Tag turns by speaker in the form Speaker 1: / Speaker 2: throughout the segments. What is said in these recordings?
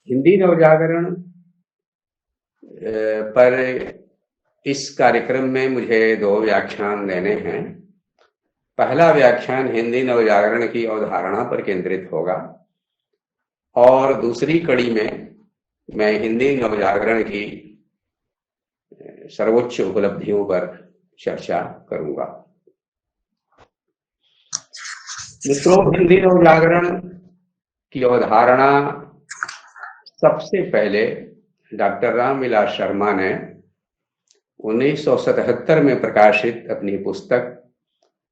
Speaker 1: हिंदी नवजागरण पर इस कार्यक्रम में मुझे 2 व्याख्यान देने हैं। पहला व्याख्यान हिंदी नवजागरण की अवधारणा पर केंद्रित होगा और दूसरी कड़ी में मैं हिंदी नवजागरण की सर्वोच्च उपलब्धियों पर चर्चा करूंगा। मित्रों, हिंदी नवजागरण की अवधारणा सबसे पहले डॉक्टर रामविलास शर्मा ने 1977 में प्रकाशित अपनी पुस्तक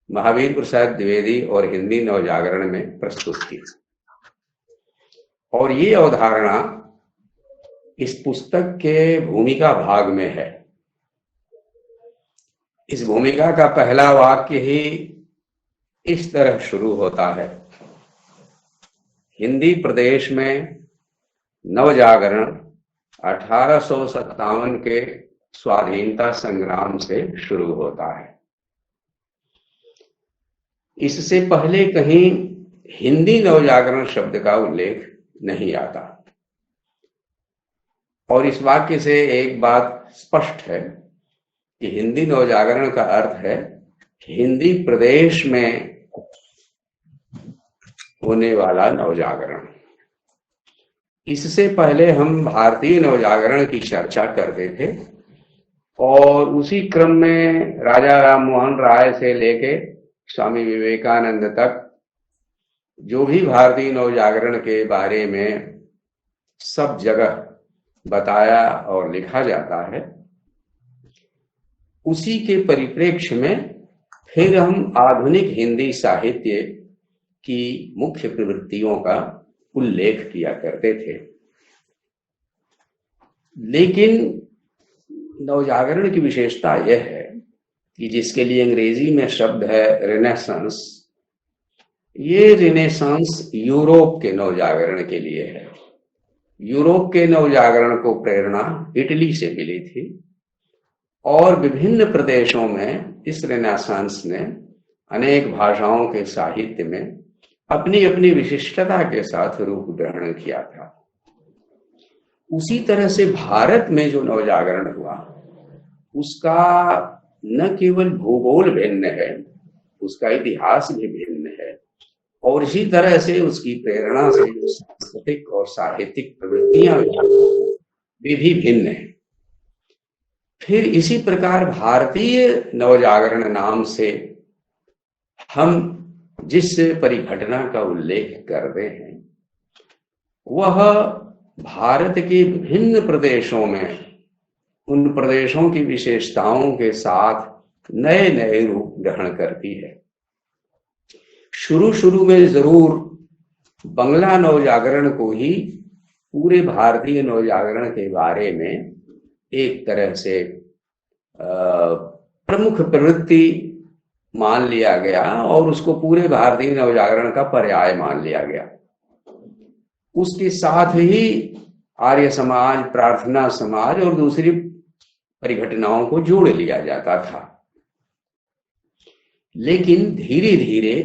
Speaker 1: महावीर प्रसाद द्विवेदी और हिंदी नवजागरण में प्रस्तुत की और ये अवधारणा इस पुस्तक के भूमिका भाग में है। इस भूमिका का पहला वाक्य ही इस तरह शुरू होता है: हिंदी प्रदेश में नवजागरण 1857 के स्वाधीनता संग्राम से शुरू होता है। इससे पहले कहीं हिंदी नवजागरण शब्द का उल्लेख नहीं आता और इस वाक्य से एक बात स्पष्ट है कि हिंदी नवजागरण का अर्थ है हिंदी प्रदेश में होने वाला नवजागरण। इससे पहले हम भारतीय नवजागरण की चर्चा करते थे और उसी क्रम में राजा राम मोहन राय से लेके स्वामी विवेकानंद तक जो भी भारतीय नवजागरण के बारे में सब जगह बताया और लिखा जाता है, उसी के परिप्रेक्ष्य में फिर हम आधुनिक हिंदी साहित्य की मुख्य प्रवृत्तियों का उल्लेख किया करते थे। लेकिन नवजागरण की विशेषता यह है कि जिसके लिए अंग्रेजी में शब्द है रिनेसांस, ये रिनेसांस यूरोप के नवजागरण के लिए है। यूरोप के नवजागरण को प्रेरणा इटली से मिली थी और विभिन्न प्रदेशों में इस रिनेसांस ने अनेक भाषाओं के साहित्य में अपनी अपनी विशिष्टता के साथ रूप ग्रहण किया था। उसी तरह से भारत में जो नवजागरण हुआ उसका न केवल भूगोल भिन्न है, उसका इतिहास भी भिन्न है और इसी तरह से उसकी प्रेरणा से जो सांस्कृतिक और साहित्यिक प्रवृत्तियां भी भिन्न है। फिर इसी प्रकार भारतीय नवजागरण नाम से हम जिस परिघटना का उल्लेख करते हैं वह भारत के विभिन्न प्रदेशों में उन प्रदेशों की विशेषताओं के साथ नए नए रूप ग्रहण करती है। शुरू में जरूर बंगला नवजागरण को ही पूरे भारतीय नवजागरण के बारे में एक तरह से प्रमुख प्रवृत्ति मान लिया गया और उसको पूरे भारतीय नवजागरण का पर्याय मान लिया गया। उसके साथ ही आर्य समाज, प्रार्थना समाज और दूसरी परिघटनाओं को जोड़ लिया जाता था। लेकिन धीरे धीरे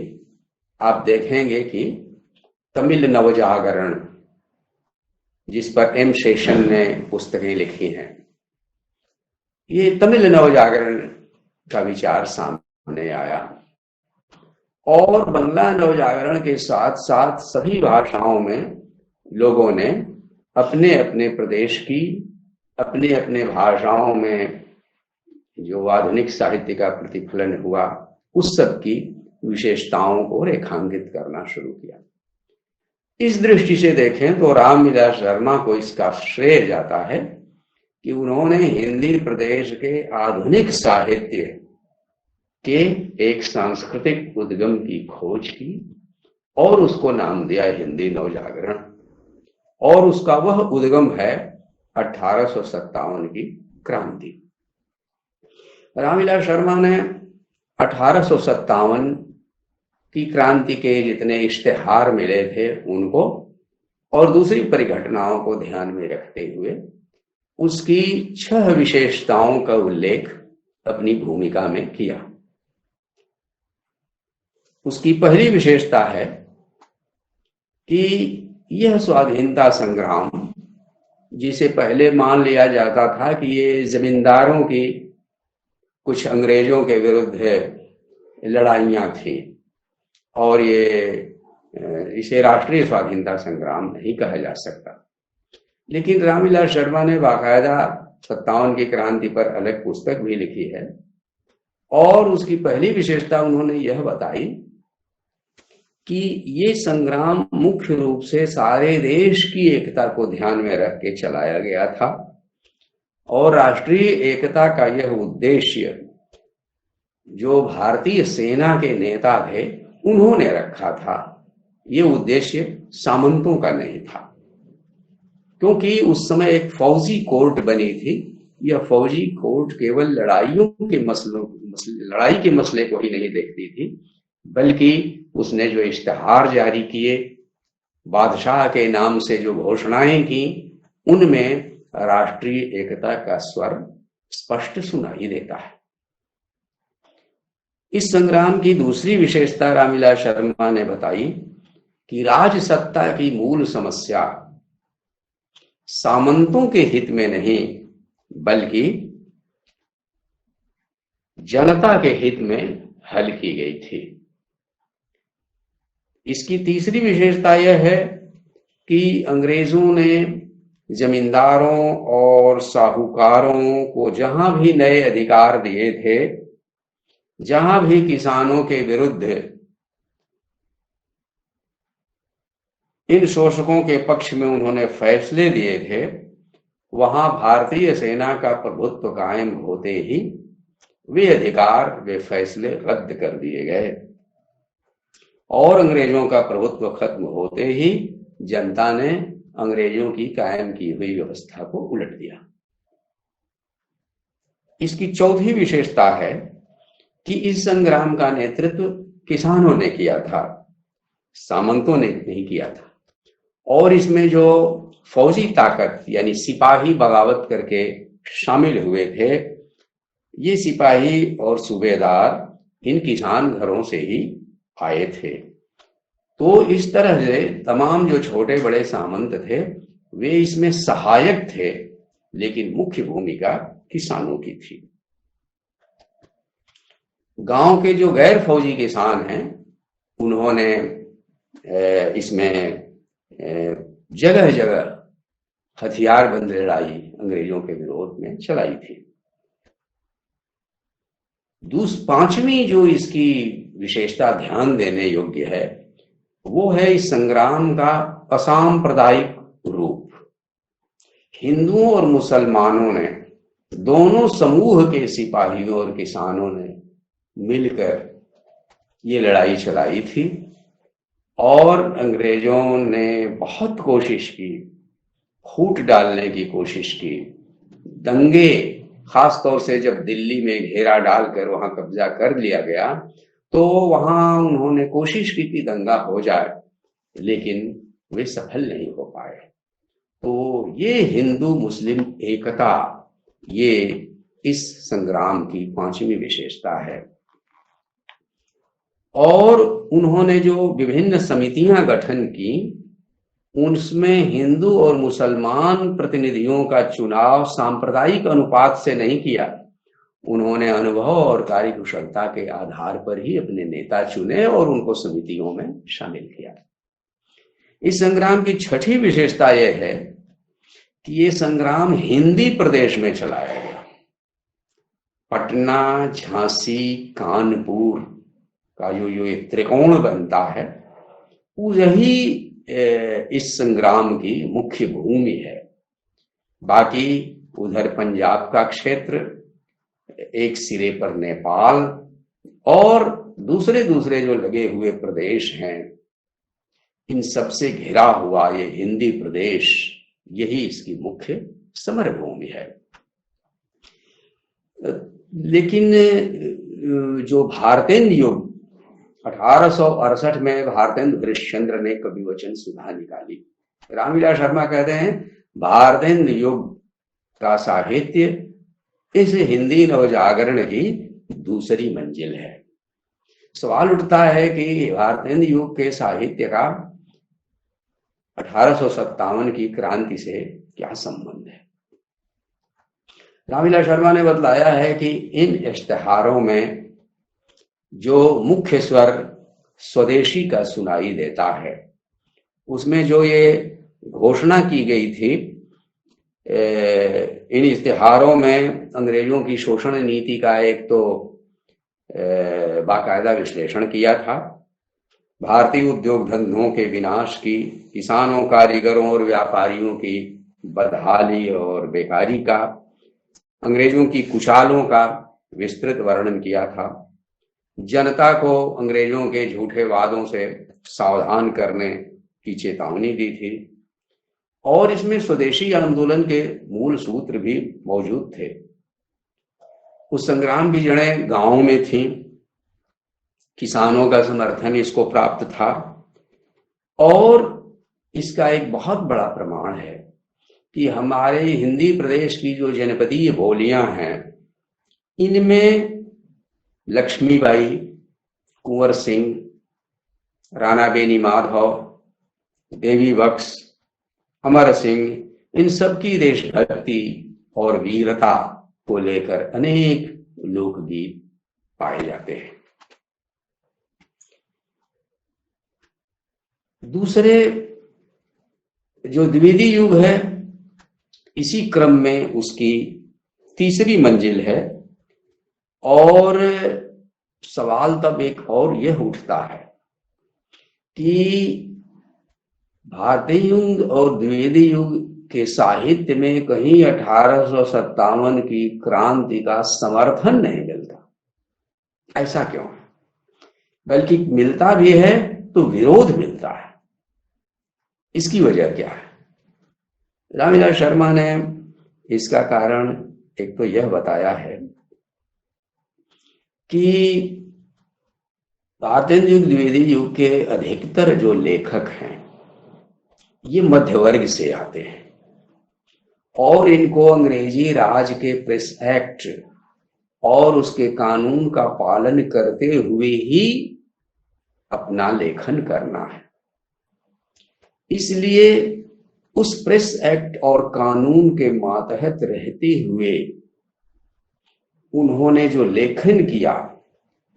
Speaker 1: आप देखेंगे कि तमिल नवजागरण, जिस पर एम शेषन ने पुस्तकें लिखी हैं, ये तमिल नवजागरण का विचार सामने आया और बंगला नवजागरण के साथ साथ सभी भाषाओं में लोगों ने अपने अपने प्रदेश की अपने अपने भाषाओं में जो आधुनिक साहित्य का प्रतिफलन हुआ उस सब की विशेषताओं को रेखांकित करना शुरू किया। इस दृष्टि से देखें तो रामविलास शर्मा को इसका श्रेय जाता है कि उन्होंने हिंदी प्रदेश के आधुनिक साहित्य के एक सांस्कृतिक उद्गम की खोज की और उसको नाम दिया हिंदी नवजागरण और उसका वह उद्गम है 1857 की क्रांति। रामविलास शर्मा ने 1857 की क्रांति के जितने इश्तेहार मिले थे उनको और दूसरी परिघटनाओं को ध्यान में रखते हुए उसकी 6 विशेषताओं का उल्लेख अपनी भूमिका में किया। उसकी पहली विशेषता है कि यह स्वाधीनता संग्राम जिसे पहले मान लिया जाता था कि ये जमींदारों की कुछ अंग्रेजों के विरुद्ध लड़ाइयाँ थी और इसे राष्ट्रीय स्वाधीनता संग्राम नहीं कहा जा सकता। लेकिन रामविलास शर्मा ने बाकायदा 57 की क्रांति पर अलग पुस्तक भी लिखी है और उसकी पहली विशेषता उन्होंने यह बताई कि ये संग्राम मुख्य रूप से सारे देश की एकता को ध्यान में रख के चलाया गया था और राष्ट्रीय एकता का यह उद्देश्य जो भारतीय सेना के नेता थे उन्होंने रखा था। ये उद्देश्य सामंतों का नहीं था, क्योंकि उस समय एक फौजी कोर्ट बनी थी। यह फौजी कोर्ट केवल लड़ाई के मसले को ही नहीं देखती थी, बल्कि उसने जो इश्तिहार जारी किए, बादशाह के नाम से जो घोषणाएं की, उनमें राष्ट्रीय एकता का स्वर स्पष्ट सुनाई देता है। इस संग्राम की दूसरी विशेषता रामविलास शर्मा ने बताई कि राजसत्ता की मूल समस्या सामंतों के हित में नहीं बल्कि जनता के हित में हल की गई थी। इसकी तीसरी विशेषता यह है कि अंग्रेजों ने जमींदारों और साहूकारों को जहां भी नए अधिकार दिए थे, जहां भी किसानों के विरुद्ध इन शोषकों के पक्ष में उन्होंने फैसले दिए थे, वहां भारतीय सेना का प्रभुत्व कायम होते ही वे अधिकार, वे फैसले रद्द कर दिए गए और अंग्रेजों का प्रभुत्व खत्म होते ही जनता ने अंग्रेजों की कायम की हुई व्यवस्था को उलट दिया। इसकी चौथी विशेषता है कि इस संग्राम का नेतृत्व किसानों ने किया था, सामंतों ने नहीं किया था। और इसमें जो फौजी ताकत यानी सिपाही बगावत करके शामिल हुए थे, ये सिपाही और सूबेदार इन किसान घरों से ही आए थे। तो इस तरह से तमाम जो छोटे बड़े सामंत थे वे इसमें सहायक थे, लेकिन मुख्य भूमिका किसानों की थी। गांव के जो गैर फौजी किसान हैं उन्होंने इसमें जगह जगह हथियारबंद लड़ाई अंग्रेजों के विरोध में चलाई थी। पांचवी जो इसकी विशेषता ध्यान देने योग्य है वो है इस संग्राम का असांप्रदायिक रूप। हिंदुओं और मुसलमानों ने, दोनों समूह के सिपाहियों और किसानों ने मिलकर ये लड़ाई चलाई थी और अंग्रेजों ने बहुत कोशिश की, फूट डालने की कोशिश की। दंगे, खास तौर से जब दिल्ली में घेरा डालकर वहां कब्जा कर लिया गया तो वहां उन्होंने कोशिश की कि दंगा हो जाए, लेकिन वे सफल नहीं हो पाए। तो ये हिंदू मुस्लिम एकता, ये इस संग्राम की पांचवी विशेषता है। और उन्होंने जो विभिन्न समितियां गठन की उनमें हिंदू और मुसलमान प्रतिनिधियों का चुनाव सांप्रदायिक अनुपात से नहीं किया। उन्होंने अनुभव और कार्यकुशलता के आधार पर ही अपने नेता चुने और उनको समितियों में शामिल किया। इस संग्राम की छठी विशेषता यह है कि ये संग्राम हिंदी प्रदेश में चलाया गया। पटना, झांसी, कानपुर का जो एक त्रिकोण बनता है वही इस संग्राम की मुख्य भूमि है। बाकी उधर पंजाब का क्षेत्र, एक सिरे पर नेपाल और दूसरे जो लगे हुए प्रदेश हैं, इन सबसे घिरा हुआ ये हिंदी प्रदेश, यही इसकी मुख्य समर भूमि है। लेकिन जो भारतेंद्र युग 1868 में भारतेंद्र हरिश्चंद्र ने कवि वचन सुधा निकाली। रामविलास शर्मा कहते हैं भारतेंद्र युग का साहित्य इस हिंदी नवजागरण की दूसरी मंजिल है। सवाल उठता है कि भारतेंद्र युग के साहित्य का 1857 की क्रांति से क्या संबंध है। रामविलास शर्मा ने बतलाया है कि इन इश्तिहारों में जो मुख्य स्वर स्वदेशी का सुनाई देता है, उसमें जो ये घोषणा की गई थी, इन इश्तिहारों में अंग्रेजों की शोषण नीति का एक तो बाकायदा विश्लेषण किया था, भारतीय उद्योग धंधों के विनाश की, किसानों, कारीगरों और व्यापारियों की बदहाली और बेकारी का, अंग्रेजों की कुचालों का विस्तृत वर्णन किया था, जनता को अंग्रेजों के झूठे वादों से सावधान करने की चेतावनी दी थी, और इसमें स्वदेशी आंदोलन के मूल सूत्र भी मौजूद थे। उस संग्राम की जड़ें गांवों में थी, किसानों का समर्थन इसको प्राप्त था, और इसका एक बहुत बड़ा प्रमाण है कि हमारे हिंदी प्रदेश की जो जनपदीय बोलियां हैं, इनमें लक्ष्मीबाई, कुंवर सिंह, राणा बेनी माधव, देवी बख्श, अमर सिंह, इन सब की देशभक्ति और वीरता को लेकर अनेक लोकगीत पाए जाते हैं। दूसरे जो द्विवेदी युग है, इसी क्रम में उसकी तीसरी मंजिल है, और सवाल तब एक और यह उठता है कि भारतीय युग और द्विवेदी युग के साहित्य में कहीं 1857 की क्रांति का समर्थन नहीं मिलता। ऐसा क्यों है? बल्कि मिलता भी है तो विरोध मिलता है। इसकी वजह क्या है? रामविलास शर्मा ने इसका कारण एक तो यह बताया है कि भारतीय युग, द्विवेदी युग के अधिकतर जो लेखक हैं, ये मध्य वर्ग से आते हैं, और इनको अंग्रेजी राज के प्रेस एक्ट और उसके कानून का पालन करते हुए ही अपना लेखन करना है। इसलिए उस प्रेस एक्ट और कानून के मातहत रहते हुए उन्होंने जो लेखन किया,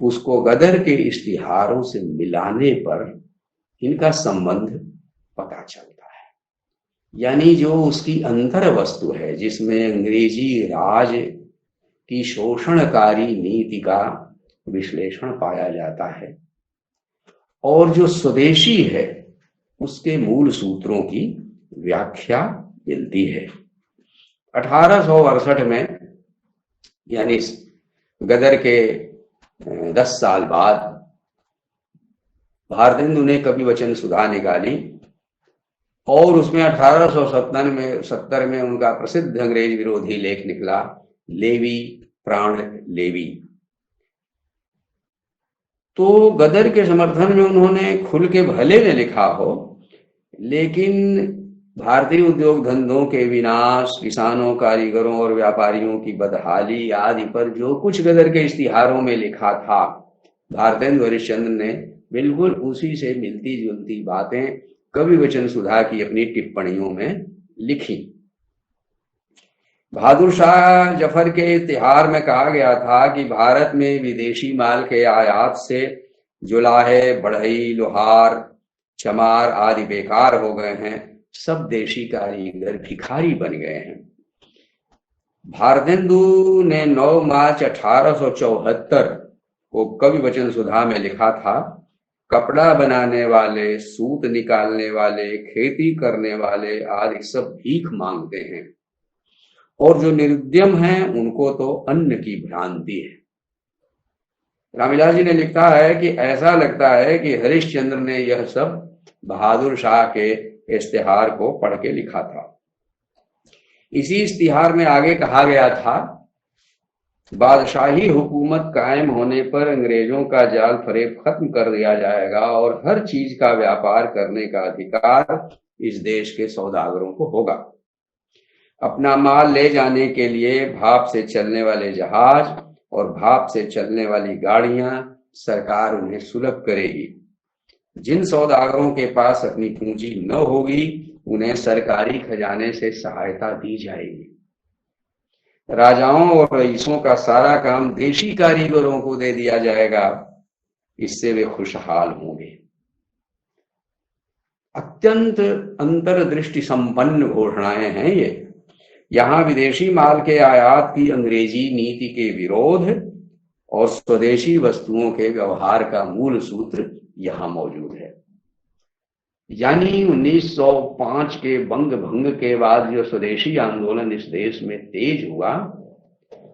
Speaker 1: उसको गदर के इश्तिहारों से मिलाने पर इनका संबंध पता चलता है। यानी जो उसकी अंतर वस्तु है, जिसमें अंग्रेजी राज की शोषणकारी नीति का विश्लेषण पाया जाता है, और जो स्वदेशी है, उसके मूल सूत्रों की व्याख्या मिलती है। 1868 में, यानी गदर के 10 साल बाद, भारतेंदु ने कवि वचन सुधा निकाली, और उसमें 1870 में उनका प्रसिद्ध अंग्रेज विरोधी लेख निकला, लेवी प्राण लेवी। तो गदर के समर्थन में उन्होंने खुल के भले ने लिखा हो, लेकिन भारतीय उद्योग धंधों के विनाश, किसानों, कारीगरों और व्यापारियों की बदहाली आदि पर जो कुछ गदर के इश्तिहारों में लिखा था, भारतेंदु हरिश्चंद्र ने बिल्कुल उसी से मिलती जुलती बातें कवि वचन सुधा की अपनी टिप्पणियों में लिखी। बहादुर शाह जफर के इतिहार में कहा गया था कि भारत में विदेशी माल के आयात से जुलाहे, बढ़ई, लोहार, चमार आदि बेकार हो गए हैं, सब देशी कारीगर भिखारी बन गए हैं। भारतेंदु ने 9 मार्च 1874 को कवि वचन सुधा में लिखा था, कपड़ा बनाने वाले, सूत निकालने वाले, खेती करने वाले आदि सब भीख मांगते हैं, और जो निर्द्यम हैं उनको तो अन्न की भ्रांति है। रामविलास जी ने लिखा है कि ऐसा लगता है कि हरिश्चंद्र ने यह सब बहादुर शाह के इश्तिहार को पढ़ के लिखा था। इसी इश्तिहार में आगे कहा गया था, बादशाही हुकूमत कायम होने पर अंग्रेजों का जाल फरेब खत्म कर दिया जाएगा और हर चीज का व्यापार करने का अधिकार इस देश के सौदागरों को होगा। अपना माल ले जाने के लिए भाप से चलने वाले जहाज और भाप से चलने वाली गाड़ियां सरकार उन्हें सुलभ करेगी। जिन सौदागरों के पास अपनी पूंजी न होगी उन्हें सरकारी खजाने से सहायता दी जाएगी। राजाओं और रईसों का सारा काम देशी कारीगरों को दे दिया जाएगा, इससे वे खुशहाल होंगे। अत्यंत अंतर्दृष्टि संपन्न घोषणाएं हैं ये। यहां विदेशी माल के आयात की अंग्रेजी नीति के विरोध और स्वदेशी वस्तुओं के व्यवहार का मूल सूत्र यहां मौजूद है। यानी 1905 के बंग भंग के बाद जो स्वदेशी आंदोलन इस देश में तेज हुआ,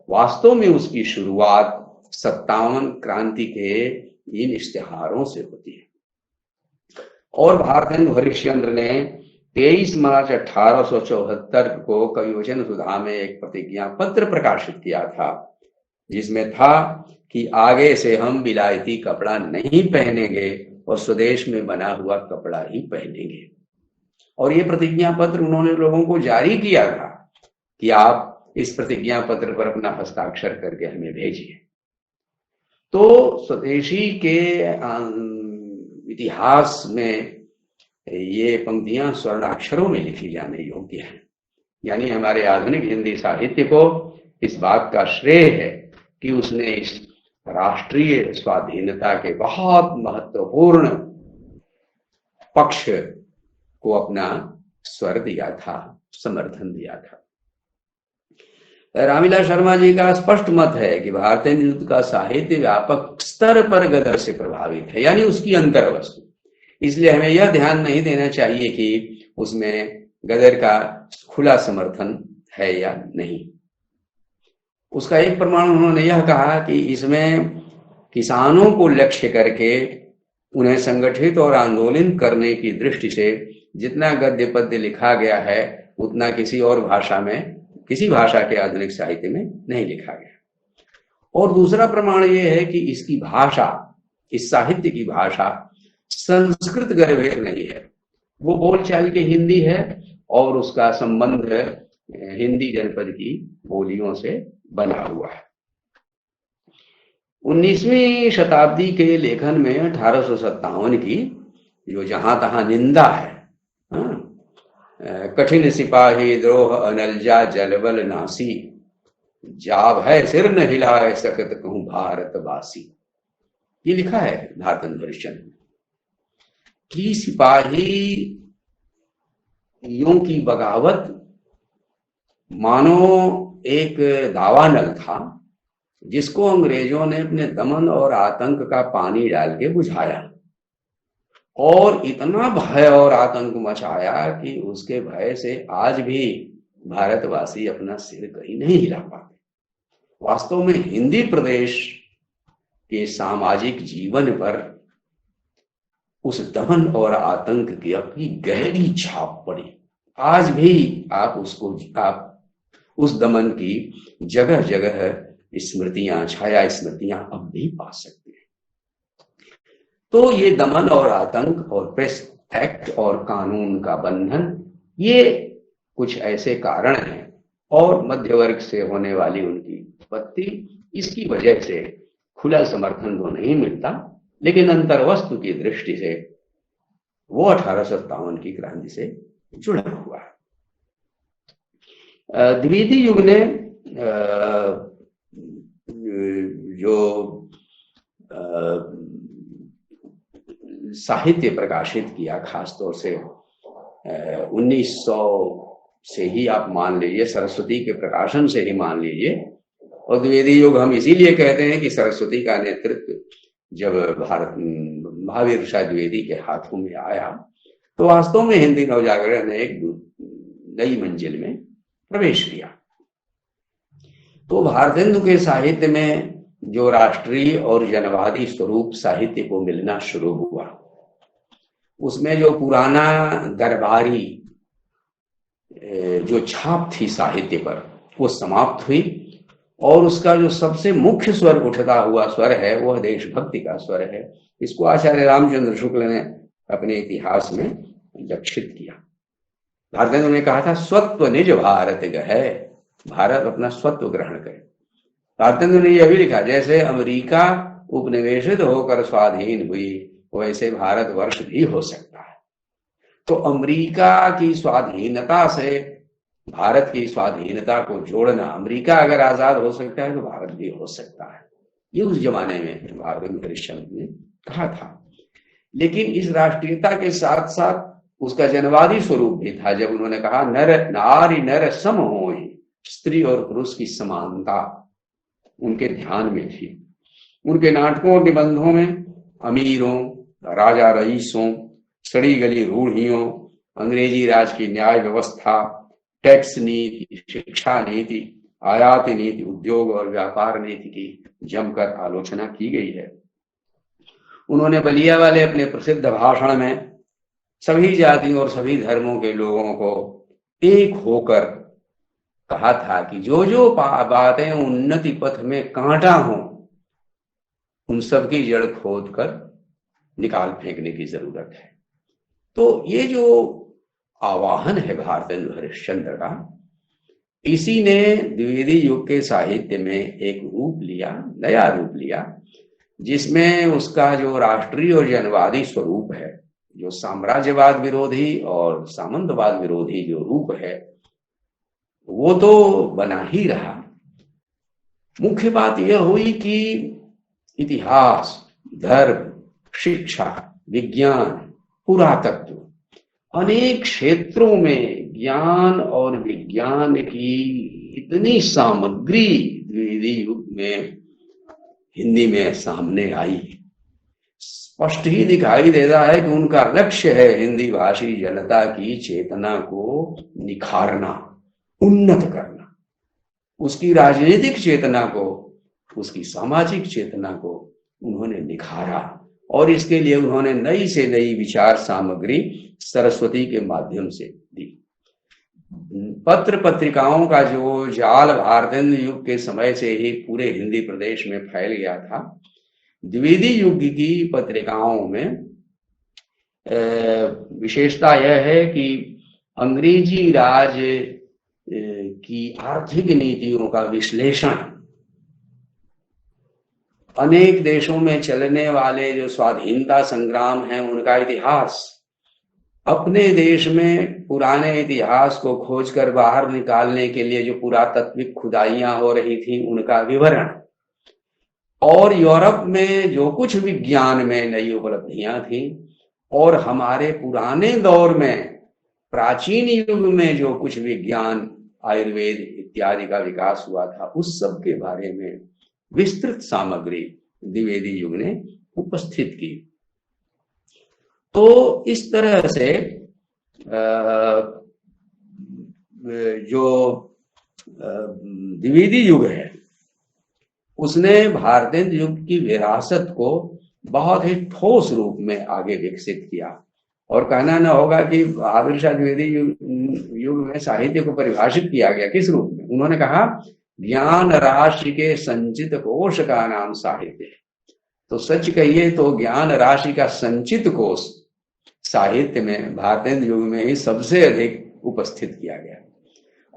Speaker 1: वास्तव में उसकी शुरुआत 57 क्रांति के इन इश्तिहारों से होती है। और भारतेंदु हरिश्चंद्र ने 23 मार्च 1874 को कविवचन सुधा में एक प्रतिज्ञा पत्र प्रकाशित किया था, जिसमें था कि आगे से हम विलायती कपड़ा नहीं पहनेंगे और स्वदेश में बना हुआ कपड़ा ही पहनेंगे। और ये प्रतिज्ञा पत्र उन्होंने लोगों को जारी किया था कि आप इस प्रतिज्ञा पत्र पर अपना हस्ताक्षर करके हमें भेजिए। तो स्वदेशी के इतिहास में ये पंक्तियां स्वर्णाक्षरों में लिखी जाने योग्य हैं। यानी हमारे आधुनिक हिंदी साहित्य को इस बात का श्रेय है कि उसने इस राष्ट्रीय स्वाधीनता के बहुत महत्वपूर्ण पक्ष को अपना स्वर दिया था, समर्थन दिया था। रामविलास शर्मा जी का स्पष्ट मत है कि भारतेंदु का साहित्य व्यापक स्तर पर गदर से प्रभावित है, यानी उसकी अंतर वस्तु। इसलिए हमें यह ध्यान नहीं देना चाहिए कि उसमें गदर का खुला समर्थन है या नहीं। उसका एक प्रमाण उन्होंने यह कहा कि इसमें किसानों को लक्ष्य करके उन्हें संगठित और आंदोलन करने की दृष्टि से जितना गद्य पद्य लिखा गया है उतना किसी और भाषा में, किसी भाषा के आधुनिक साहित्य में नहीं लिखा गया। और दूसरा प्रमाण यह है कि इसकी भाषा, इस साहित्य की भाषा संस्कृत गर्भित नहीं है, वो बोलचाल की हिंदी है और उसका संबंध हिंदी जनपद की बोलियों से बना हुआ है। 19वीं शताब्दी के लेखन में 1857 की जो जहां तहां निंदा है, कठिन सिपाही द्रोह अनलजा जलबल नासी, जाब है सिर न हिलाए सकत कहूं भारतवासी, ये लिखा है भारतेंदु हरिश्चंद्र की। सिपाहियों की बगावत मानो एक दावानल था जिसको अंग्रेजों ने अपने दमन और आतंक का पानी डाल के बुझाया और इतना भय और आतंक मचाया कि उसके भय से आज भी भारतवासी अपना सिर कहीं नहीं हिला पाते। वास्तव में हिंदी प्रदेश के सामाजिक जीवन पर उस दमन और आतंक की अपनी गहरी छाप पड़ी। आज भी आप उस दमन की जगह जगह स्मृतियां, छाया स्मृतियां अब भी पा सकते हैं। तो ये दमन और आतंक और प्रेस एक्ट और कानून का बंधन, ये कुछ ऐसे कारण हैं। और मध्य वर्ग से होने वाली उनकी उत्पत्ति, इसकी वजह से खुला समर्थन तो नहीं मिलता, लेकिन अंतर्वस्तु की दृष्टि से वो 1857 की क्रांति से जुड़ा हुआ है। द्विवेदी युग ने जो साहित्य प्रकाशित किया, खासतौर से 1900 से ही आप मान लीजिए, सरस्वती के प्रकाशन से ही मान लीजिए। और द्विवेदी युग हम इसीलिए कहते हैं कि सरस्वती का नेतृत्व जब महावीर प्रसाद द्विवेदी के हाथों में आया तो वास्तव में हिंदी नवजागरण ने एक नई मंजिल में प्रवेश किया। तो भारतेंदु के साहित्य में जो राष्ट्रीय और जनवादी स्वरूप साहित्य को मिलना शुरू हुआ, उसमें जो पुराना दरबारी जो छाप थी साहित्य पर, वो समाप्त हुई और उसका जो सबसे मुख्य स्वर उठता हुआ स्वर है वह देशभक्ति का स्वर है। इसको आचार्य रामचंद्र शुक्ल ने अपने इतिहास में लक्षित किया। भारतेंदु ने कहा था, स्वत्व निज भारत गहे, भारत अपना स्वत्व ग्रहण करे। भारतेंदु ने यह भी लिखा, जैसे अमेरिका उपनिवेशित होकर स्वाधीन हुई वैसे भारतवर्ष भी हो सकता है। तो अमेरिका की स्वाधीनता से भारत की स्वाधीनता को जोड़ना, अमेरिका अगर आजाद हो सकता है तो भारत भी हो सकता है, ये उस जमाने में भारत हरिश्चंद्र ने कहा था। लेकिन इस राष्ट्रीयता के साथ साथ उसका जनवादी स्वरूप भी था, जब उन्होंने कहा नर नारी नर सम होय, स्त्री और पुरुष की समानता उनके ध्यान में थी। उनके नाटकों और निबंधों में अमीरों, राजा रईसों, सड़ी गली रूढ़ियों, अंग्रेजी राज की न्याय व्यवस्था, टैक्स नीति, शिक्षा नीति, आयात नीति, उद्योग और व्यापार नीति की जमकर आलोचना की गई है। उन्होंने बलिया वाले अपने प्रसिद्ध भाषण में सभी जातियों और सभी धर्मों के लोगों को एक होकर कहा था कि जो जो बातें उन्नति पथ में कांटा हो, उन सब की जड़ खोद कर निकाल फेंकने की जरूरत है। तो ये जो आवाहन है भारतेंदु हरिश्चंद्र का, इसी ने द्विवेदी युग के साहित्य में एक रूप लिया, नया रूप लिया, जिसमें उसका जो राष्ट्रीय और जनवादी स्वरूप है, जो साम्राज्यवाद विरोधी और सामंतवाद विरोधी जो रूप है, वो तो बना ही रहा। मुख्य बात यह हुई कि इतिहास, धर्म, शिक्षा, विज्ञान, पुरातत्व, अनेक क्षेत्रों में ज्ञान और विज्ञान की इतनी सामग्री द्विवेदी युग में हिंदी में सामने आई। स्पष्ट ही दिखाई देता है कि उनका लक्ष्य है हिंदी भाषी जनता की चेतना को निखारना, उन्नत करना, उसकी राजनीतिक चेतना को, उसकी सामाजिक चेतना को उन्होंने निखारा, और इसके लिए उन्होंने नई से नई विचार सामग्री सरस्वती के माध्यम से दी। पत्र पत्रिकाओं का जो जाल भारतेंदु युग के समय से ही पूरे हिंदी प्रदेश में फैल गया था, द्विवेदी युग की पत्रिकाओं में विशेषता यह है कि अंग्रेजी राज की आर्थिक नीतियों का विश्लेषण, अनेक देशों में चलने वाले जो स्वाधीनता संग्राम हैं उनका इतिहास, अपने देश में पुराने इतिहास को खोजकर बाहर निकालने के लिए जो पुरातात्विक खुदाइयां हो रही थी उनका विवरण, और यूरोप में जो कुछ विज्ञान में नई उपलब्धियां थी, और हमारे पुराने दौर में प्राचीन युग में जो कुछ विज्ञान, आयुर्वेद इत्यादि का विकास हुआ था, उस सब के बारे में विस्तृत सामग्री द्विवेदी युग ने उपस्थित की। तो इस तरह से जो द्विवेदी युग है उसने भारतेंदु युग की विरासत को बहुत ही ठोस रूप में आगे विकसित किया। और कहना न होगा कि बहादुर शाह द्विवेदी युग में साहित्य को परिभाषित किया गया किस रूप में। उन्होंने कहा ज्ञान राशि के संचित कोश का नाम साहित्य है। तो सच कहिए तो ज्ञान राशि का संचित कोश साहित्य में भारतेंदु युग में ही सबसे अधिक उपस्थित किया गया।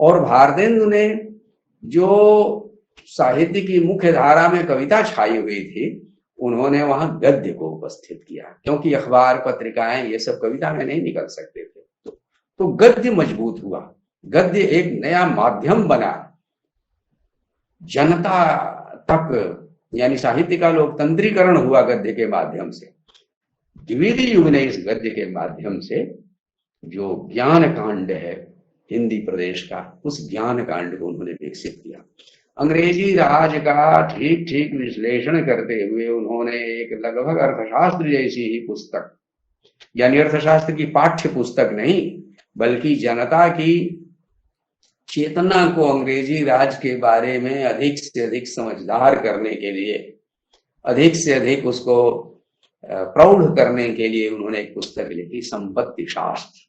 Speaker 1: और भारतेंदु ने जो साहित्य की मुख्य धारा में कविता छाई हुई थी, उन्होंने वहां गद्य को उपस्थित किया, क्योंकि अखबार पत्रिकाएं ये सब कविता में नहीं निकल सकते थे। तो गद्य मजबूत हुआ, गद्य एक नया माध्यम बना जनता तक, यानी साहित्य का लोकतंत्रीकरण हुआ गद्य के माध्यम से। द्विवेदी युग ने इस गद्य के माध्यम से जो ज्ञान कांड है हिंदी प्रदेश का, उस ज्ञान कांड को उन्होंने विकसित किया। अंग्रेजी राज का ठीक ठीक विश्लेषण करते हुए उन्होंने एक लगभग अर्थशास्त्र जैसी ही पुस्तक, यानी अर्थशास्त्र की पाठ्य पुस्तक नहीं बल्कि जनता की चेतना को अंग्रेजी राज के बारे में अधिक से अधिक समझदार करने के लिए, अधिक से अधिक उसको प्रौढ़ करने के लिए उन्होंने एक पुस्तक लिखी, संपत्ति शास्त्र।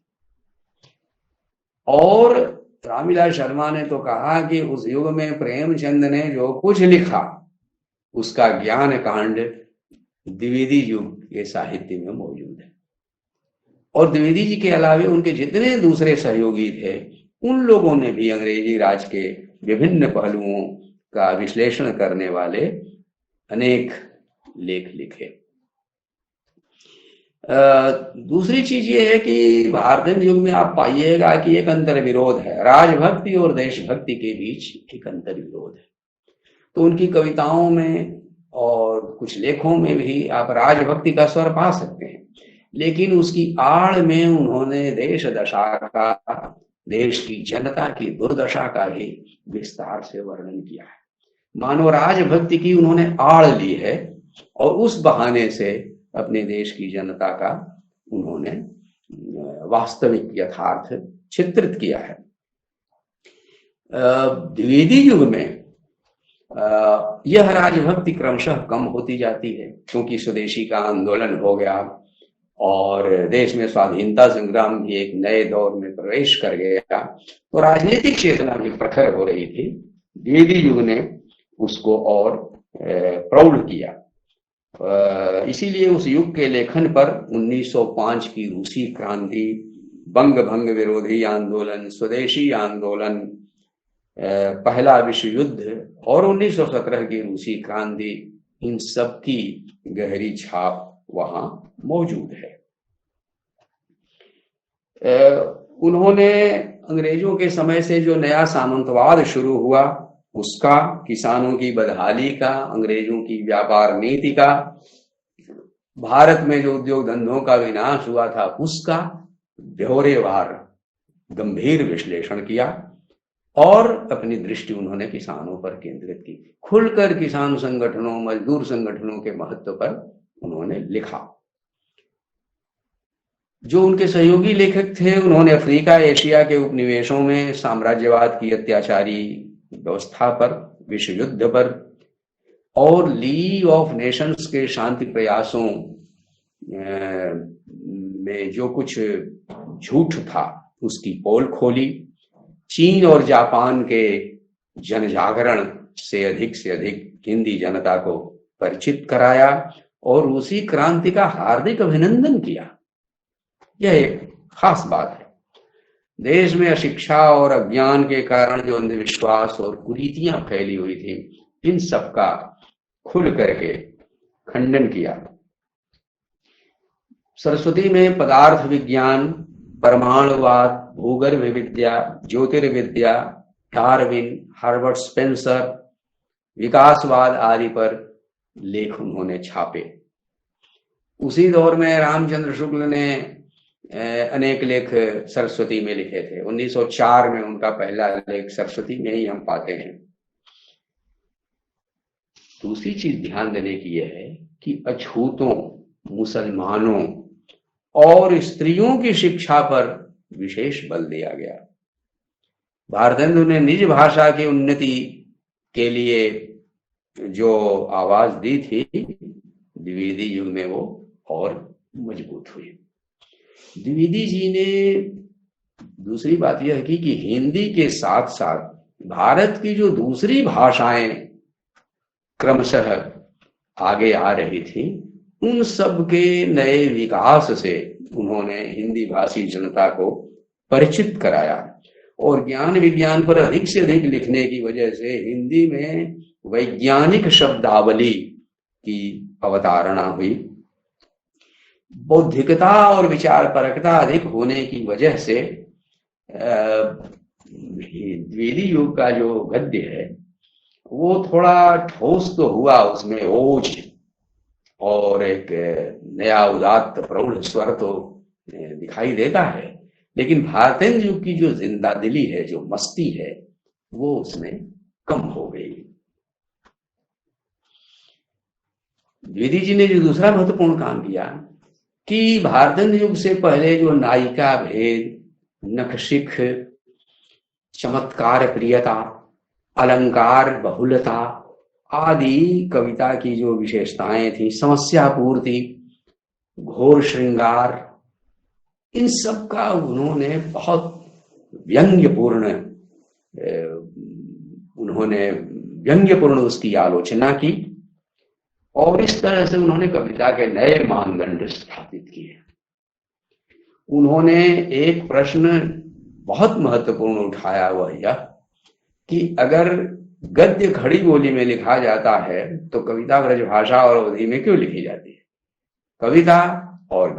Speaker 1: और रामविलास शर्मा ने तो कहा कि उस युग में प्रेमचंद ने जो कुछ लिखा उसका ज्ञान कांड द्विवेदी युग के साहित्य में मौजूद है। और द्विवेदी जी के अलावे उनके जितने दूसरे सहयोगी थे उन लोगों ने भी अंग्रेजी राज के विभिन्न पहलुओं का विश्लेषण करने वाले अनेक लेख लिखे। दूसरी चीज ये है कि भारतीय युग में आप पाइएगा कि एक अंतर विरोध है, राजभक्ति और देशभक्ति के बीच एक अंतर विरोध है। तो उनकी कविताओं में और कुछ लेखों में भी आप राजभक्ति का स्वर पा सकते हैं, लेकिन उसकी आड़ में उन्होंने देश दशा का, देश की जनता की दुर्दशा का भी विस्तार से वर्णन किया है। मानो राजभक्ति की उन्होंने आड़ ली है और उस बहाने से अपने देश की जनता का उन्होंने वास्तविक यथार्थ चित्रित किया है। द्विवेदी युग में यह राजभक्ति क्रमशः कम होती जाती है, क्योंकि स्वदेशी का आंदोलन हो गया और देश में स्वाधीनता संग्राम भी एक नए दौर में प्रवेश कर गया, तो राजनीतिक चेतना भी प्रखर हो रही थी। द्विवेदी युग ने उसको और प्रौढ़ किया। इसीलिए उस युग के लेखन पर 1905 की रूसी क्रांति, बंग भंग विरोधी आंदोलन, स्वदेशी आंदोलन, पहला विश्व युद्ध और 1917 की रूसी क्रांति, इन सब की गहरी छाप वहां मौजूद है। उन्होंने अंग्रेजों के समय से जो नया सामंतवाद शुरू हुआ उसका, किसानों की बदहाली का, अंग्रेजों की व्यापार नीति का, भारत में जो उद्योग धंधों का विनाश हुआ था उसका ब्यौरेवार गंभीर विश्लेषण किया और अपनी दृष्टि उन्होंने किसानों पर केंद्रित की। खुलकर किसान संगठनों, मजदूर संगठनों के महत्व पर उन्होंने लिखा। जो उनके सहयोगी लेखक थे उन्होंने अफ्रीका, एशिया के उपनिवेशों में साम्राज्यवाद की अत्याचारी व्यवस्था पर, विश्व युद्ध पर और लीग ऑफ नेशंस के शांति प्रयासों में जो कुछ झूठ था उसकी पोल खोली। चीन और जापान के जनजागरण से अधिक हिंदी जनता को परिचित कराया और रूसी क्रांति का हार्दिक अभिनंदन किया। यह एक खास बात है। देश में अशिक्षा और अज्ञान के कारण जो अंधविश्वास और कुरीतियां फैली हुई थी, इन सब का खुल करके खंडन किया। सरस्वती में पदार्थ विज्ञान, परमाणुवाद, भूगर्भ विद्या, ज्योतिर्विद्या, डार्विन, हर्बर्ट स्पेंसर, विकासवाद आदि पर लेख उन्होंने छापे। उसी दौर में रामचंद्र शुक्ल ने अनेक लेख सरस्वती में लिखे थे। 1904 में उनका पहला लेख सरस्वती में ही हम पाते हैं। दूसरी चीज ध्यान देने की यह है कि अछूतों, मुसलमानों और स्त्रियों की शिक्षा पर विशेष बल दिया गया। भारतेंदु ने निज भाषा की उन्नति के लिए जो आवाज दी थी, द्विवेदी युग में वो और मजबूत हुई। द्विवेदी जी ने दूसरी बात यह की कि हिंदी के साथ साथ भारत की जो दूसरी भाषाएं क्रमशः आगे आ रही थी, उन सब के नए विकास से उन्होंने हिंदी भाषी जनता को परिचित कराया और ज्ञान विज्ञान पर अधिक से अधिक लिखने की वजह से हिंदी में वैज्ञानिक शब्दावली की अवतारणा हुई। बौद्धिकता और विचार परकता अधिक होने की वजह से द्विवेदी युग का जो गद्य है वो थोड़ा ठोस तो हुआ, उसमें ओज और एक नया उदात्त प्रौढ़ स्वर तो दिखाई देता है, लेकिन भारतेंदु युग की जो जिंदा दिली है, जो मस्ती है, वो उसमें कम हो गई। द्विवेदी जी ने जो दूसरा महत्वपूर्ण काम किया कि भारतेंदु युग से पहले जो नायिका भेद, नखशिख, चमत्कार प्रियता, अलंकार बहुलता आदि कविता की जो विशेषताएं थी, समस्या पूर्ति, घोर श्रृंगार, इन सब का उन्होंने बहुत व्यंग्यपूर्ण उसकी आलोचना की और इस तरह से उन्होंने कविता के नए मानदंड स्थापित किए। उन्होंने एक प्रश्न बहुत महत्वपूर्ण उठाया, वह यह कि अगर गद्य खड़ी बोली में लिखा जाता है तो कविता ब्रजभाषा और अवधी में क्यों लिखी जाती है? कविता और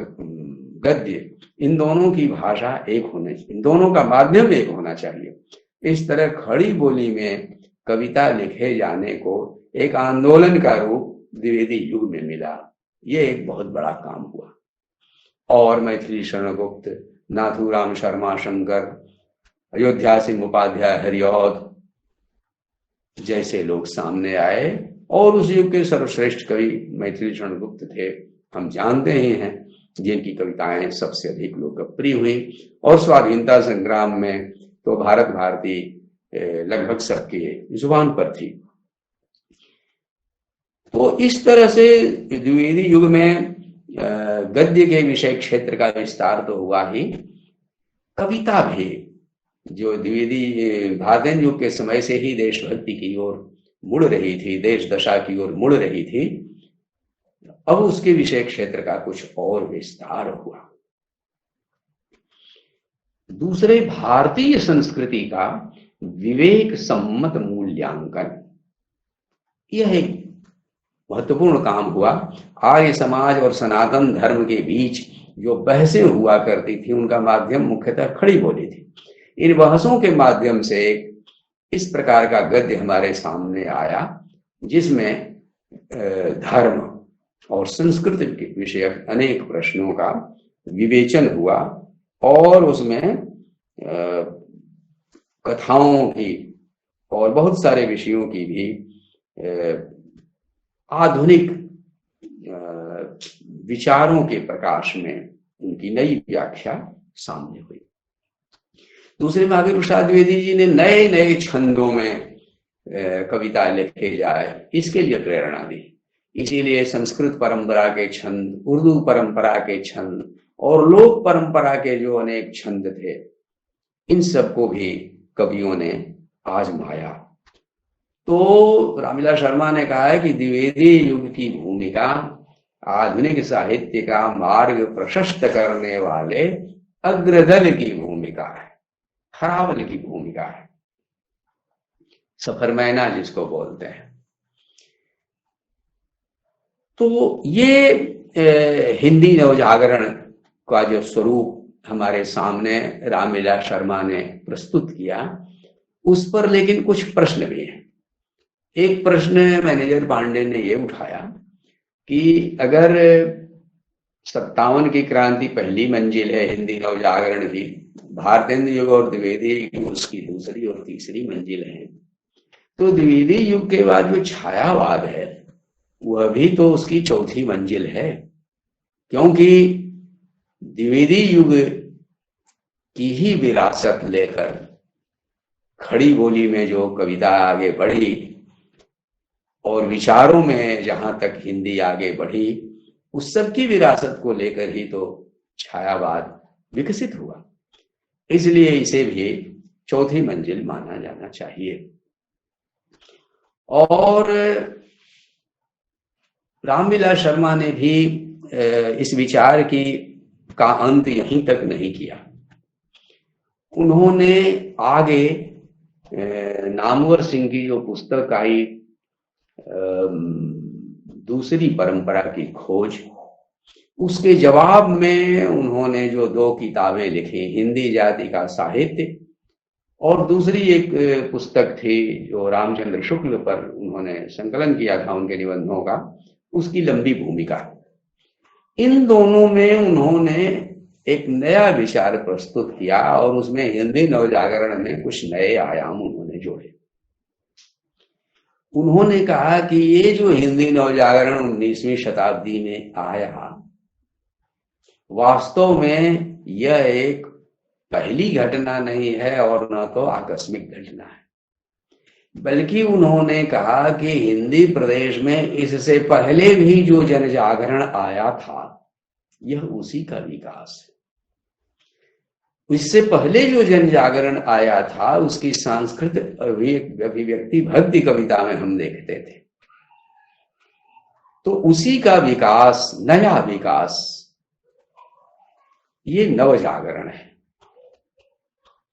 Speaker 1: गद्य, इन दोनों की भाषा एक होनी चाहिए, इन दोनों का माध्यम एक होना चाहिए। इस तरह खड़ी बोली में कविता लिखे जाने को एक आंदोलन का रूप द्विवेदी युग में मिला। ये एक बहुत बड़ा काम हुआ। और मैथिली शरण गुप्त, नाथूराम शर्मा शंकर, अयोध्या सिंह उपाध्याय हरिऔध जैसे लोग सामने आए, और उस युग के सर्वश्रेष्ठ कवि मैथिली शरण गुप्त थे, हम जानते ही हैं, जिनकी कविताएं सबसे अधिक लोकप्रिय हुई। और स्वाधीनता संग्राम में तो भारत भारती लगभग सबके जुबान पर थी। तो इस तरह से द्विवेदी युग में गद्य के विषय क्षेत्र का विस्तार तो हुआ ही, कविता भी जो द्विवेदी भारतेंदु युग के समय से ही देशभक्ति की ओर मुड़ रही थी, देश दशा की ओर मुड़ रही थी, अब उसके विषय क्षेत्र का कुछ और विस्तार हुआ। दूसरे, भारतीय संस्कृति का विवेक सम्मत मूल्यांकन, यह एक महत्वपूर्ण काम हुआ। आर्य समाज और सनातन धर्म के बीच जो बहसें हुआ करती थी, उनका माध्यम मुख्यतः खड़ी बोली थी। इन बहसों के माध्यम से इस प्रकार का गद्य हमारे सामने आया, जिसमें धर्म और संस्कृति के विषयक अनेक प्रश्नों का विवेचन हुआ, और उसमें कथाओं की और बहुत सारे विषयों की भी आधुनिक विचारों के प्रकाश में उनकी नई व्याख्या सामने हुई। दूसरे, महावीर प्रसाद द्विवेदी जी ने नए नए छंदों में कविता लिखे जाए, इसके लिए प्रेरणा दी। इसीलिए संस्कृत परंपरा के छंद, उर्दू परंपरा के छंद और लोक परंपरा के जो अनेक छंद थे, इन सबको भी कवियों ने आजमाया। तो रामविलास शर्मा ने कहा है कि द्विवेदी युग की भूमिका आधुनिक साहित्य का मार्ग प्रशस्त करने वाले अग्रदल की भूमिका है, खरावल की भूमिका है, सफरमैना जिसको बोलते हैं। तो ये हिंदी नवजागरण का जो स्वरूप हमारे सामने रामविलास शर्मा ने प्रस्तुत किया, उस पर लेकिन कुछ प्रश्न भी हैं। एक प्रश्न मैनेजर पांडे ने ये उठाया कि अगर 57 की क्रांति पहली मंजिल है हिंदी नवजागरण की, भारतेंदु युग और द्विवेदी युग उसकी दूसरी और तीसरी मंजिल है, तो द्विवेदी युग के बाद जो छायावाद है वह भी तो उसकी चौथी मंजिल है, क्योंकि द्विवेदी युग की ही विरासत लेकर खड़ी बोली में जो कविता आगे बढ़ी और विचारों में जहां तक हिंदी आगे बढ़ी, उस सब की विरासत को लेकर ही तो छायावाद विकसित हुआ। इसलिए इसे भी चौथी मंजिल माना जाना चाहिए। और रामविलास शर्मा ने भी इस विचार का अंत यहीं तक नहीं किया। उन्होंने आगे नामवर सिंह की जो पुस्तक आई, दूसरी परंपरा की खोज, उसके जवाब में उन्होंने जो 2 किताबें लिखी, हिंदी जाति का साहित्य, और दूसरी एक पुस्तक थी जो रामचंद्र शुक्ल पर उन्होंने संकलन किया था उनके निबंधों का, उसकी लंबी भूमिका। इन दोनों में उन्होंने एक नया विचार प्रस्तुत किया और उसमें हिंदी नवजागरण में कुछ नए आयाम उन्होंने जोड़े। उन्होंने कहा कि ये जो हिंदी नवजागरण 19वीं शताब्दी में आया, वास्तव में यह एक पहली घटना नहीं है और न तो आकस्मिक घटना है, बल्कि उन्होंने कहा कि हिंदी प्रदेश में इससे पहले भी जो जनजागरण आया था, यह उसी का विकास है। इससे पहले जो जनजागरण आया था, उसकी सांस्कृतिक अभिव्यक्ति भक्ति कविता में हम देखते थे। तो उसी का विकास, नया विकास, ये नवजागरण है।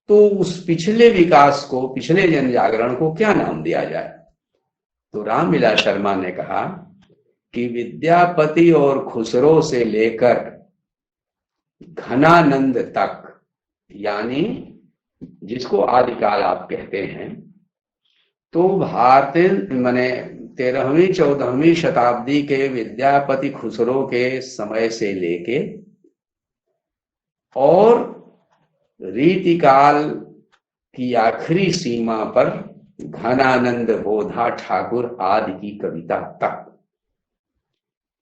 Speaker 1: तो उस पिछले विकास को, पिछले जनजागरण को क्या नाम दिया जाए? तो रामविलास शर्मा ने कहा कि विद्यापति और खुसरो से लेकर घनानंद तक, यानी जिसको आदिकाल आप कहते हैं, तो भारतीय माने 13वीं-14वीं शताब्दी के विद्यापति खुसरो के समय से लेके और रीतिकाल की आखिरी सीमा पर घनानंद बोधा ठाकुर आदि की कविता तक,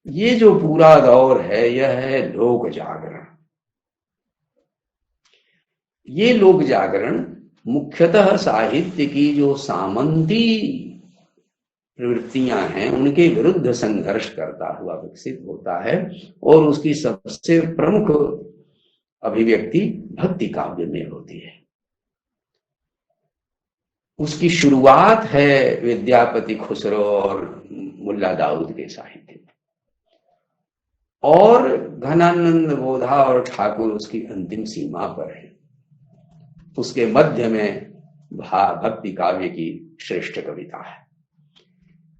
Speaker 1: ये जो पूरा दौर है यह है लोक जागरण। ये लोक जागरण मुख्यतः साहित्य की जो सामंती प्रवृत्तियां हैं उनके विरुद्ध संघर्ष करता हुआ विकसित होता है, और उसकी सबसे प्रमुख अभिव्यक्ति भक्ति काव्य में होती है। उसकी शुरुआत है विद्यापति खुसरो और मुल्ला दाऊद के साहित्य में, और घनानंद बोधा और ठाकुर उसकी अंतिम सीमा पर है। उसके मध्य में भक्ति काव्य की श्रेष्ठ कविता है।